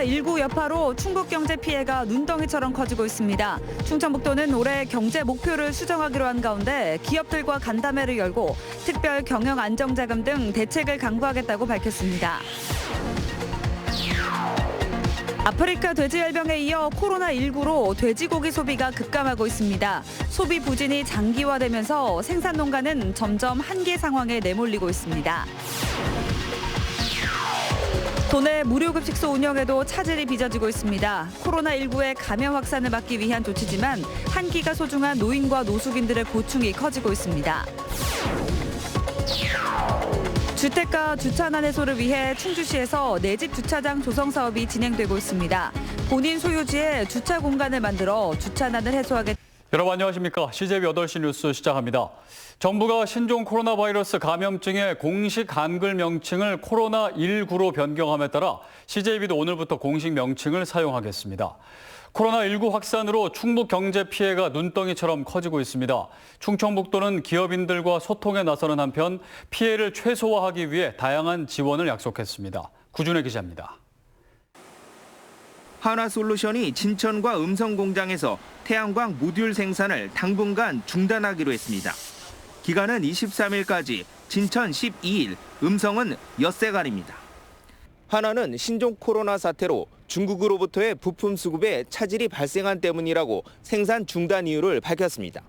코로나19 여파로 충북 경제 피해가 눈덩이처럼 커지고 있습니다. 충청북도는 올해 경제 목표를 수정하기로 한 가운데 기업들과 간담회를 열고 특별 경영 안정자금 등 대책을 강구하겠다고 밝혔습니다. 아프리카 돼지열병에 이어 코로나19로 돼지고기 소비가 급감하고 있습니다. 소비 부진이 장기화되면서 생산 농가는 점점 한계 상황에 내몰리고 있습니다. 도내 무료급식소 운영에도 차질이 빚어지고 있습니다. 코로나19의 감염 확산을 막기 위한 조치지만 한 끼가 소중한 노인과 노숙인들의 고충이 커지고 있습니다. 주택가 주차난 해소를 위해 충주시에서 내 집 주차장 조성 사업이 진행되고 있습니다. 본인 소유지에 주차 공간을 만들어 주차난을 해소하겠습니다. 여러분 안녕하십니까? CJB 8시 뉴스 시작합니다. 정부가 신종 코로나 바이러스 감염증의 공식 한글 명칭을 코로나19로 변경함에 따라 CJB도 오늘부터 공식 명칭을 사용하겠습니다. 코로나19 확산으로 충북 경제 피해가 눈덩이처럼 커지고 있습니다. 충청북도는 기업인들과 소통에 나서는 한편 피해를 최소화하기 위해 다양한 지원을 약속했습니다. 구준혜 기자입니다. 한화솔루션이 진천과 음성공장에서 태양광 모듈 생산을 당분간 중단하기로 했습니다. 기간은 23일까지, 진천 12일, 음성은 엿새간입니다. 한화는 신종 코로나 사태로 중국으로부터의 부품 수급에 차질이 발생한 때문이라고 생산 중단 이유를 밝혔습니다.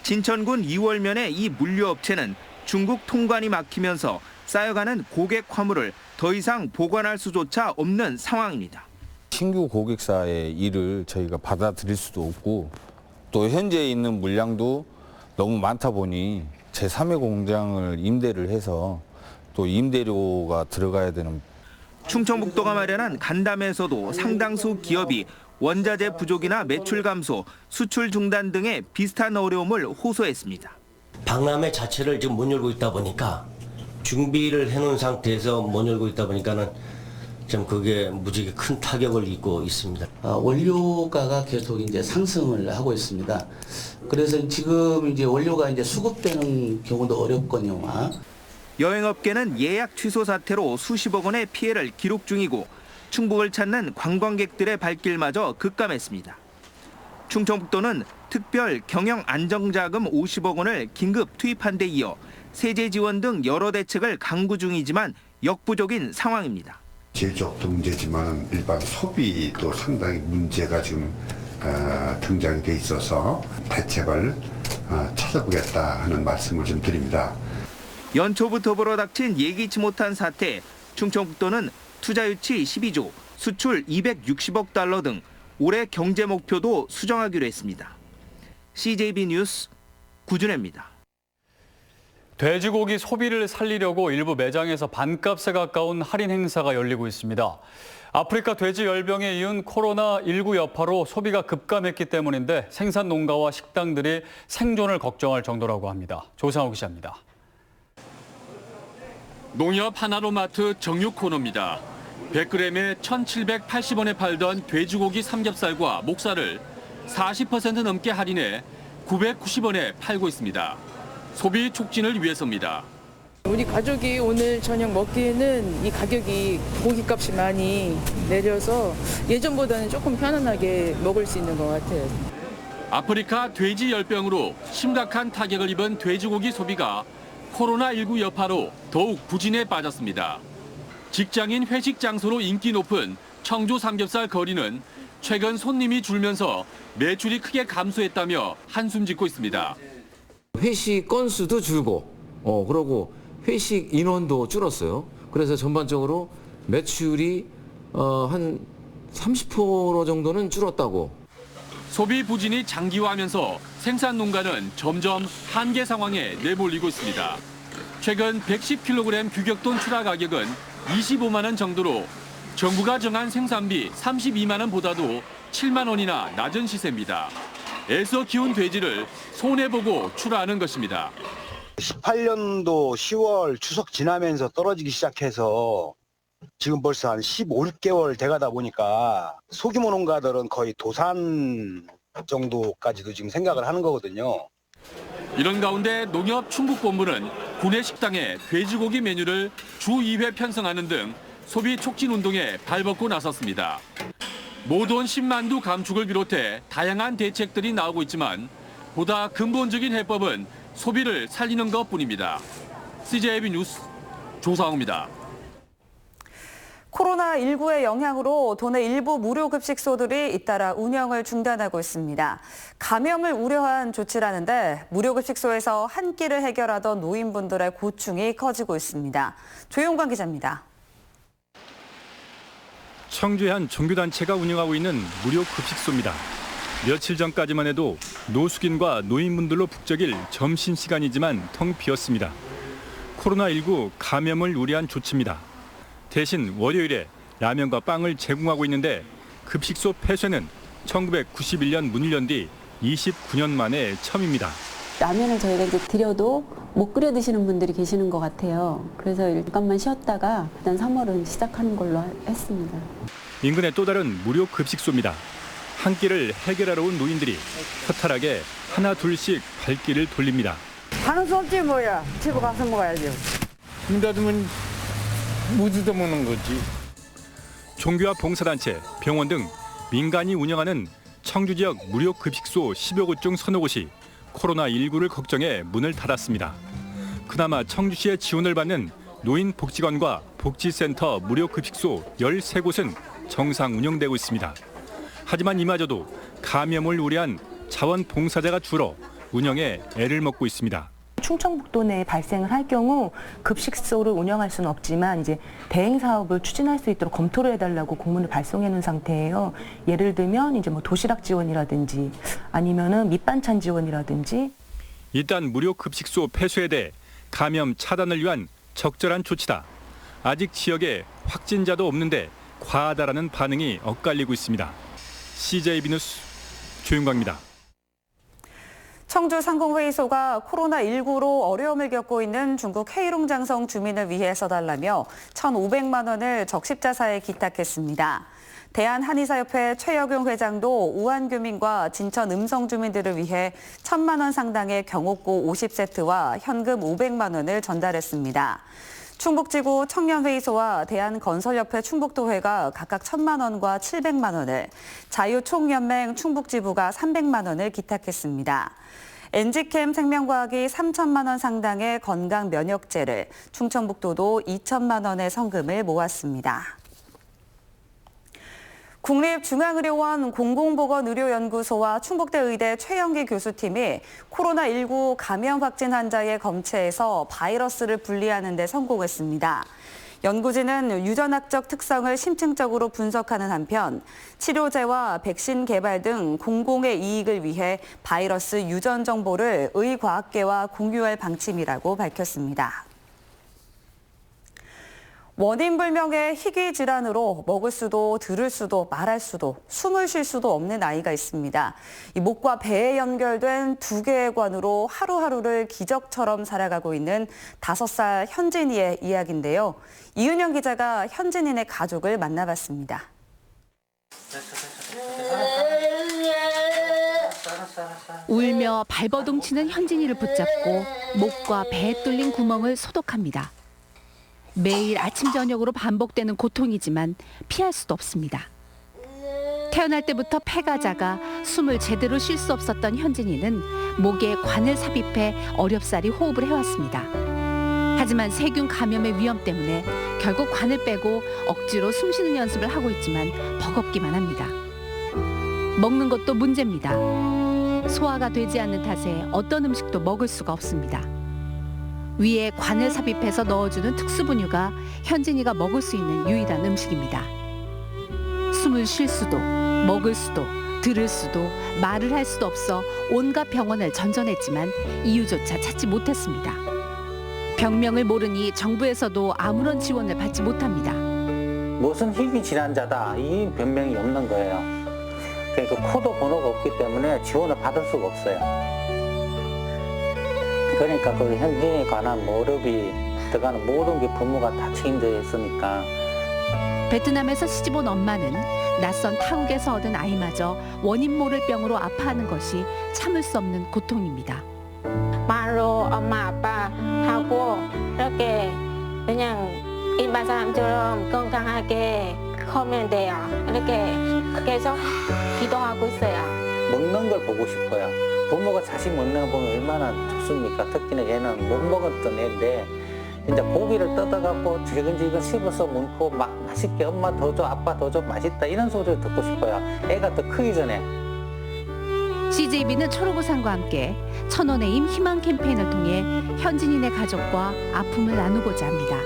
진천군 이월면의 이 물류업체는 중국 통관이 막히면서 쌓여가는 고객 화물을 더 이상 보관할 수조차 없는 상황입니다. 신규 고객사의 일을 저희가 받아들일 수도 없고 또 현재 있는 물량도 너무 많다 보니 제3의 공장을 임대를 해서 또 임대료가 들어가야 되는. 충청북도가 마련한 간담회에서도 상당수 기업이 원자재 부족이나 매출 감소, 수출 중단 등의 비슷한 어려움을 호소했습니다. 박람회 자체를 지금 못 열고 있다 보니까 준비를 해놓은 상태에서 못 열고 있다 보니까는 좀 그게 무지개 큰 타격을 입고 있습니다. 원료가가 계속 이제 상승을 하고 있습니다. 그래서 지금 이제 원료가 이제 수급되는 경우도 어렵거든요. 여행업계는 예약 취소 사태로 수십억 원의 피해를 기록 중이고 충북을 찾는 관광객들의 발길마저 급감했습니다. 충청북도는 특별 경영 안정자금 50억 원을 긴급 투입한 데 이어 세제 지원 등 여러 대책을 강구 중이지만 역부족인 상황입니다. 제조업도 문제지만 일반 소비도 상당히 문제가 지금 등장이 돼 있어서 대책을 찾아보겠다 하는 말씀을 좀 드립니다. 연초부터 불어닥친 예기치 못한 사태, 충청북도는 투자 유치 12조, 수출 260억 달러 등 올해 경제 목표도 수정하기로 했습니다. CJB 뉴스 구준혜입니다. 돼지고기 소비를 살리려고 일부 매장에서 반값에 가까운 할인 행사가 열리고 있습니다. 아프리카 돼지열병에 이은 코로나19 여파로 소비가 급감했기 때문인데 생산 농가와 식당들이 생존을 걱정할 정도라고 합니다. 조상우 기자입니다. 농협 하나로마트 정육 코너입니다. 100g에 1,780원에 팔던 돼지고기 삼겹살과 목살을 40% 넘게 할인해 990원에 팔고 있습니다. 소비 촉진을 위해서입니다. 우리 가족이 오늘 저녁 먹기에는 이 가격이 고기값이 많이 내려서 예전보다는 조금 편안하게 먹을 수 있는 것 같아요. 아프리카 돼지열병으로 심각한 타격을 입은 돼지고기 소비가 코로나19 여파로 더욱 부진에 빠졌습니다. 직장인 회식 장소로 인기 높은 청주 삼겹살 거리는 최근 손님이 줄면서 매출이 크게 감소했다며 한숨 짓고 있습니다. 회식 건수도 줄고, 그러고 회식 인원도 줄었어요. 그래서 전반적으로 매출이 한 30% 정도는 줄었다고. 소비 부진이 장기화하면서 생산 농가는 점점 한계 상황에 내몰리고 있습니다. 최근 110kg 규격돈 출하 가격은 25만 원 정도로 정부가 정한 생산비 32만 원보다도 7만 원이나 낮은 시세입니다. 애써 키운 돼지를 손해보고 출하하는 것입니다. 18년도 10월 추석 지나면서 떨어지기 시작해서 지금 벌써 한 15, 6개월 돼가다 보니까 소규모 농가들은 거의 도산 정도까지도 지금 생각을 하는 거거든요. 이런 가운데 농협 충북본부는 구내 식당에 돼지고기 메뉴를 주 2회 편성하는 등 소비 촉진 운동에 발벗고 나섰습니다. 모돈 10만두 감축을 비롯해 다양한 대책들이 나오고 있지만 보다 근본적인 해법은 소비를 살리는 것뿐입니다. CJB 뉴스 조상우입니다. 코로나19의 영향으로 도내 일부 무료급식소들이 잇따라 운영을 중단하고 있습니다. 감염을 우려한 조치라는데 무료급식소에서 한 끼를 해결하던 노인분들의 고충이 커지고 있습니다. 조용관 기자입니다. 청주의 한 종교단체가 운영하고 있는 무료급식소입니다. 며칠 전까지만 해도 노숙인과 노인분들로 북적일 점심시간이지만 텅 비었습니다. 코로나19 감염을 우려한 조치입니다. 대신 월요일에 라면과 빵을 제공하고 있는데 급식소 폐쇄는 1991년 문을 연 뒤 29년 만에 처음입니다. 라면을 저희가 이제 드려도 못 끓여 드시는 분들이 계시는 것 같아요. 그래서 잠깐만 쉬었다가 일단 3월은 시작하는 걸로 했습니다. 인근의 또 다른 무료 급식소입니다. 한 끼를 해결하러 온 노인들이 허탈하게 하나 둘씩 발길을 돌립니다. 하는 수 없지 뭐야. 집에 가서 먹어야지. 문 닫으면 못 얻어먹는 거지. 종교와 봉사단체, 병원 등 민간이 운영하는 청주 지역 무료 급식소 10여 곳 중 서너 곳이 코로나19를 걱정해 문을 닫았습니다. 그나마 청주시의 지원을 받는 노인복지관과 복지센터 무료 급식소 13곳은 정상 운영되고 있습니다. 하지만 이마저도 감염을 우려한 자원봉사자가 줄어 운영에 애를 먹고 있습니다. 충청북도 내에 발생을 할 경우 급식소를 운영할 수는 없지만 이제 대행 사업을 추진할 수 있도록 검토를 해달라고 공문을 발송해 놓은 상태예요. 예를 들면 이제 뭐 도시락 지원이라든지 아니면은 밑반찬 지원이라든지. 일단 무료 급식소 폐쇄에 대해 감염 차단을 위한 적절한 조치다. 아직 지역에 확진자도 없는데 과하다라는 반응이 엇갈리고 있습니다. CJB 뉴스 조윤광입니다. 청주 상공회의소가 코로나19로 어려움을 겪고 있는 중국 헤이룽장성 주민을 위해 써달라며 1,500만 원을 적십자사에 기탁했습니다. 대한한의사협회 최혁용 회장도 우한 교민과 진천 음성 주민들을 위해 1,000만 원 상당의 경옥고 50세트와 현금 500만 원을 전달했습니다. 충북지구 청년회의소와 대한건설협회 충북도회가 각각 1,000만 원과 700만 원을, 자유총연맹 충북지부가 300만 원을 기탁했습니다. 엔지캠 생명과학이 3,000만 원 상당의 건강 면역제를, 충청북도도 2,000만 원의 성금을 모았습니다. 국립중앙의료원 공공보건의료연구소와 충북대 의대 최영기 교수팀이 코로나19 감염 확진 환자의 검체에서 바이러스를 분리하는 데 성공했습니다. 연구진은 유전학적 특성을 심층적으로 분석하는 한편 치료제와 백신 개발 등 공공의 이익을 위해 바이러스 유전 정보를 의과학계와 공유할 방침이라고 밝혔습니다. 원인 불명의 희귀 질환으로 먹을 수도 들을 수도 말할 수도 숨을 쉴 수도 없는 아이가 있습니다. 이 목과 배에 연결된 두 개의 관으로 하루하루를 기적처럼 살아가고 있는 5살 현진이의 이야기인데요. 이은영 기자가 현진이네 가족을 만나봤습니다. 울며 발버둥 치는 현진이를 붙잡고 목과 배에 뚫린 구멍을 소독합니다. 매일 아침 저녁으로 반복되는 고통이지만 피할 수도 없습니다. 태어날 때부터 폐가 작아 숨을 제대로 쉴 수 없었던 현진이는 목에 관을 삽입해 어렵사리 호흡을 해왔습니다. 하지만 세균 감염의 위험 때문에 결국 관을 빼고 억지로 숨쉬는 연습을 하고 있지만 버겁기만 합니다. 먹는 것도 문제입니다. 소화가 되지 않는 탓에 어떤 음식도 먹을 수가 없습니다. 위에 관을 삽입해서 넣어주는 특수분유가 현진이가 먹을 수 있는 유일한 음식입니다. 숨을 쉴 수도, 먹을 수도, 들을 수도, 말을 할 수도 없어 온갖 병원을 전전했지만 이유조차 찾지 못했습니다. 병명을 모르니 정부에서도 아무런 지원을 받지 못합니다. 무슨 희귀 질환자다, 이 변명이 없는 거예요. 그러니까 코드 번호가 없기 때문에 지원을 받을 수가 없어요. 그러니까 그 현진에 관한 어렵이 들어가는 모든 게 부모가 다 책임져야 했으니까. 베트남에서 시집 온 엄마는 낯선 타국에서 얻은 아이마저 원인 모를 병으로 아파하는 것이 참을 수 없는 고통입니다. 말로 엄마 아빠 하고 이렇게 그냥 일반 사람처럼 건강하게 커면 돼요. 이렇게 계속 기도하고 있어요. 먹는 걸 보고 싶어요. 부모가 자식 먹는 거 보면 얼마나 좋습니까? 특히나 얘는 못 먹었던 애인데 이제 고기를 뜯어갖고 지근지근 씹어서 먹고 막 맛있게 엄마 더 줘, 아빠 더 줘, 맛있다 이런 소리를 듣고 싶어요. 애가 더 크기 전에. CJB는 초록우산과 함께 천원의 힘 희망 캠페인을 통해 현진인의 가족과 아픔을 나누고자 합니다.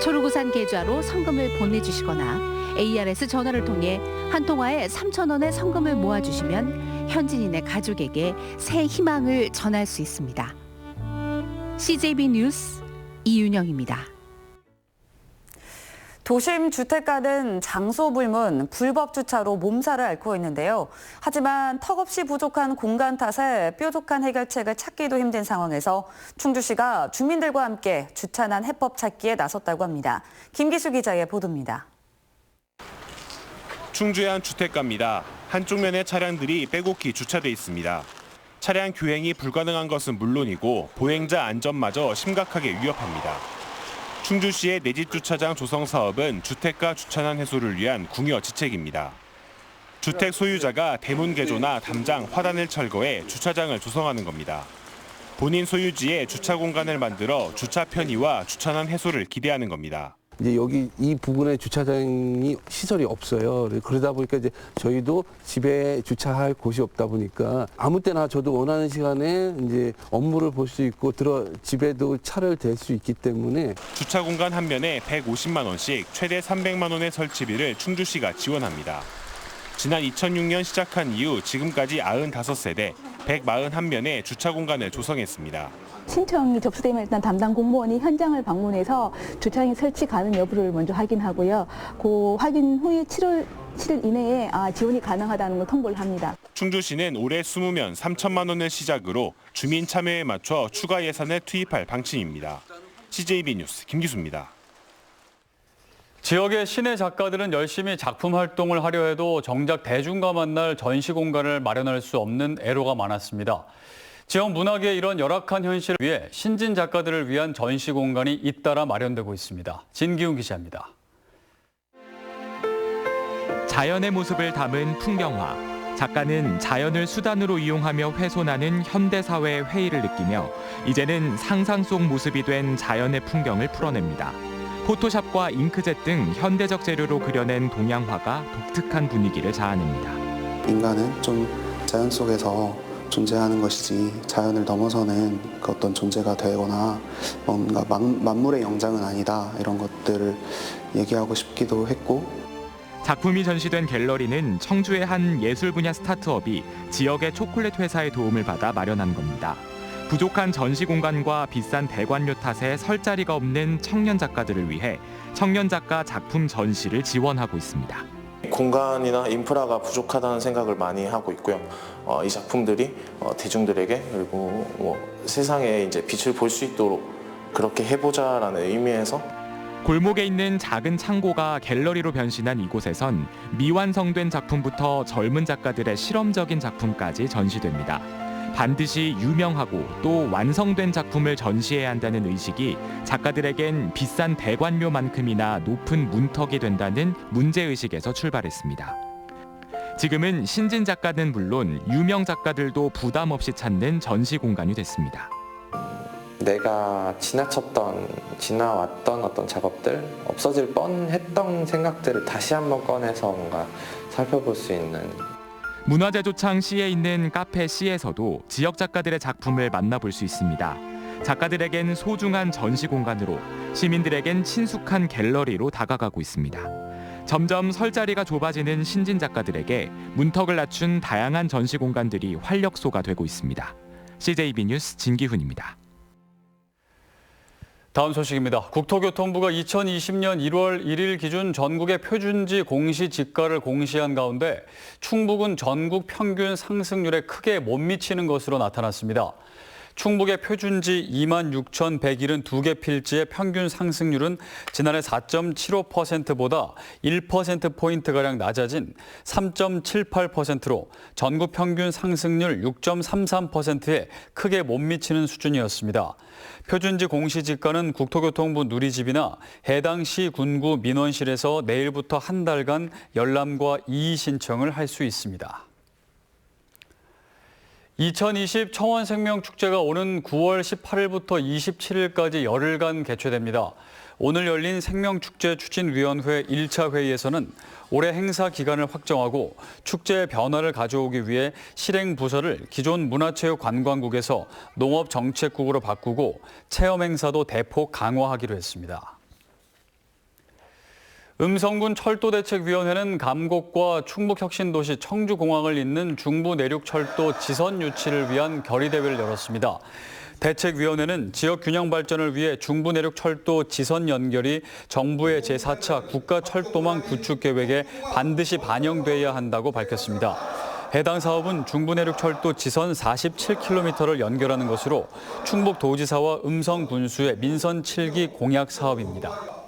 초록우산 계좌로 성금을 보내주시거나 ARS 전화를 통해 한 통화에 3,000원의 성금을 모아주시면 현진인의 가족에게 새 희망을 전할 수 있습니다. CJB 뉴스 이윤영입니다. 도심 주택가는 장소 불문, 불법 주차로 몸살을 앓고 있는데요. 하지만 턱없이 부족한 공간 탓에 뾰족한 해결책을 찾기도 힘든 상황에서 충주시가 주민들과 함께 주차난 해법 찾기에 나섰다고 합니다. 김기수 기자의 보도입니다. 충주의 한 주택가입니다. 한쪽 면에 차량들이 빼곡히 주차돼 있습니다. 차량 교행이 불가능한 것은 물론이고 보행자 안전마저 심각하게 위협합니다. 충주시의 내 집 주차장 조성 사업은 주택가 주차난 해소를 위한 궁여 지책입니다. 주택 소유자가 대문 개조나 담장, 화단을 철거해 주차장을 조성하는 겁니다. 본인 소유지에 주차 공간을 만들어 주차 편의와 주차난 해소를 기대하는 겁니다. 이제 여기 이 부근에 주차장이 시설이 없어요. 그러다 보니까 이제 저희도 집에 주차할 곳이 없다 보니까 아무 때나 저도 원하는 시간에 이제 업무를 볼 수 있고 집에도 차를 댈 수 있기 때문에 주차 공간 한 면에 150만 원씩 최대 300만 원의 설치비를 충주시가 지원합니다. 지난 2006년 시작한 이후 지금까지 95세대 141면의 주차 공간을 조성했습니다. 신청이 접수되면 일단 담당 공무원이 현장을 방문해서 주차장 설치 가능 여부를 먼저 확인하고요. 그 확인 후에 7월 7일 이내에 지원이 가능하다는 걸 통보를 합니다. 충주시는 올해 20면 3천만 원을 시작으로 주민 참여에 맞춰 추가 예산을 투입할 방침입니다. CJB 뉴스 김기수입니다. 지역의 시내 작가들은 열심히 작품 활동을 하려 해도 정작 대중과 만날 전시 공간을 마련할 수 없는 애로가 많았습니다. 지역 문학의 이런 열악한 현실을 위해 신진 작가들을 위한 전시 공간이 잇따라 마련되고 있습니다. 진기훈 기자입니다. 자연의 모습을 담은 풍경화. 작가는 자연을 수단으로 이용하며 훼손하는 현대사회의 회의를 느끼며 이제는 상상 속 모습이 된 자연의 풍경을 풀어냅니다. 포토샵과 잉크젯 등 현대적 재료로 그려낸 동양화가 독특한 분위기를 자아냅니다. 인간은 좀 자연 속에서 존재하는 것이지 자연을 넘어서는 그 어떤 존재가 되거나 뭔가 만물의 영장은 아니다 이런 것들을 얘기하고 싶기도 했고 작품이 전시된 갤러리는 청주의 한 예술 분야 스타트업이 지역의 초콜릿 회사의 도움을 받아 마련한 겁니다. 부족한 전시 공간과 비싼 대관료 탓에 설 자리가 없는 청년 작가들을 위해 청년 작가 작품 전시를 지원하고 있습니다. 공간이나 인프라가 부족하다는 생각을 많이 하고 있고요. 이 작품들이 대중들에게 그리고 세상에 이제 빛을 볼 수 있도록 그렇게 해보자라는 의미에서 골목에 있는 작은 창고가 갤러리로 변신한 이곳에선 미완성된 작품부터 젊은 작가들의 실험적인 작품까지 전시됩니다. 반드시 유명하고 또 완성된 작품을 전시해야 한다는 의식이 작가들에겐 비싼 대관료만큼이나 높은 문턱이 된다는 문제의식에서 출발했습니다. 지금은 신진 작가는 물론 유명 작가들도 부담 없이 찾는 전시 공간이 됐습니다. 내가 지나왔던 어떤 작업들, 없어질 뻔했던 생각들을 다시 한번 꺼내서 뭔가 살펴볼 수 있는 문화재조창 C에 있는 카페 C에서도 지역 작가들의 작품을 만나볼 수 있습니다. 작가들에겐 소중한 전시 공간으로, 시민들에겐 친숙한 갤러리로 다가가고 있습니다. 점점 설 자리가 좁아지는 신진 작가들에게 문턱을 낮춘 다양한 전시 공간들이 활력소가 되고 있습니다. CJB 뉴스 진기훈입니다. 다음 소식입니다. 국토교통부가 2020년 1월 1일 기준 전국의 표준지 공시지가를 공시한 가운데 충북은 전국 평균 상승률에 크게 못 미치는 것으로 나타났습니다. 충북의 표준지 26,172개 필지의 평균 상승률은 지난해 4.75%보다 1%포인트가량 낮아진 3.78%로 전국 평균 상승률 6.33%에 크게 못 미치는 수준이었습니다. 표준지 공시지가는 국토교통부 누리집이나 해당 시, 군구, 민원실에서 내일부터 한 달간 열람과 이의 신청을 할 수 있습니다. 2020 청원생명축제가 오는 9월 18일부터 27일까지 열흘간 개최됩니다. 오늘 열린 생명축제 추진위원회 1차 회의에서는 올해 행사 기간을 확정하고 축제의 변화를 가져오기 위해 실행 부서를 기존 문화체육관광국에서 농업정책국으로 바꾸고 체험 행사도 대폭 강화하기로 했습니다. 음성군 철도대책위원회는 감곡과 충북혁신도시 청주공항을 잇는 중부내륙철도 지선 유치를 위한 결의대회를 열었습니다. 대책위원회는 지역 균형 발전을 위해 중부내륙철도 지선 연결이 정부의 제4차 국가철도망 구축 계획에 반드시 반영돼야 한다고 밝혔습니다. 해당 사업은 중부내륙철도 지선 47km를 연결하는 것으로 충북도지사와 음성군수의 민선 7기 공약 사업입니다.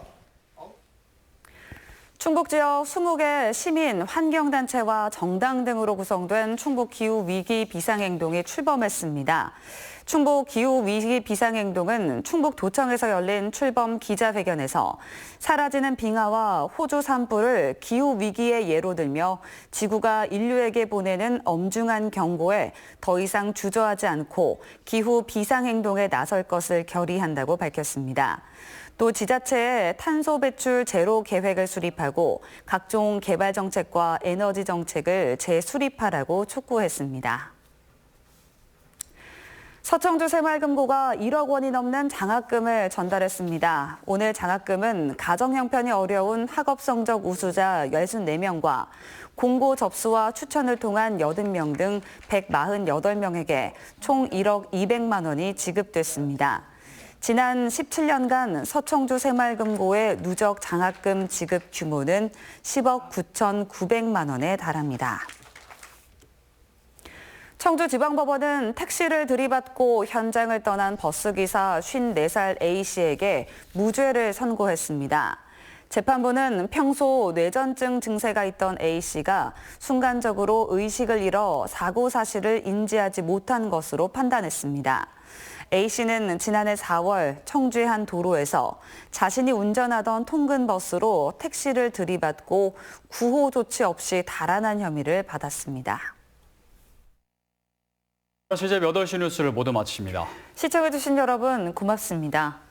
충북 지역 20개 시민, 환경단체와 정당 등으로 구성된 충북 기후위기 비상행동이 출범했습니다. 충북 기후위기 비상행동은 충북도청에서 열린 출범 기자회견에서 사라지는 빙하와 호주 산불을 기후위기의 예로 들며 지구가 인류에게 보내는 엄중한 경고에 더 이상 주저하지 않고 기후 비상행동에 나설 것을 결의한다고 밝혔습니다. 또 지자체에 탄소 배출 제로 계획을 수립하고 각종 개발 정책과 에너지 정책을 재수립하라고 촉구했습니다. 서청주 새마을금고가 1억 원이 넘는 장학금을 전달했습니다. 오늘 장학금은 가정 형편이 어려운 학업 성적 우수자 64명과 공고 접수와 추천을 통한 80명 등 148명에게 총 1억 200만 원이 지급됐습니다. 지난 17년간 서청주 새마을금고의 누적 장학금 지급 규모는 10억 9,900만 원에 달합니다. 청주지방법원은 택시를 들이받고 현장을 떠난 버스기사 54살 A씨에게 무죄를 선고했습니다. 재판부는 평소 뇌전증 증세가 있던 A씨가 순간적으로 의식을 잃어 사고 사실을 인지하지 못한 것으로 판단했습니다. A씨는 지난해 4월 청주의 한 도로에서 자신이 운전하던 통근버스로 택시를 들이받고 구호 조치 없이 달아난 혐의를 받았습니다. 시제 8시 뉴스를 모두 마칩니다. 시청해주신 여러분 고맙습니다.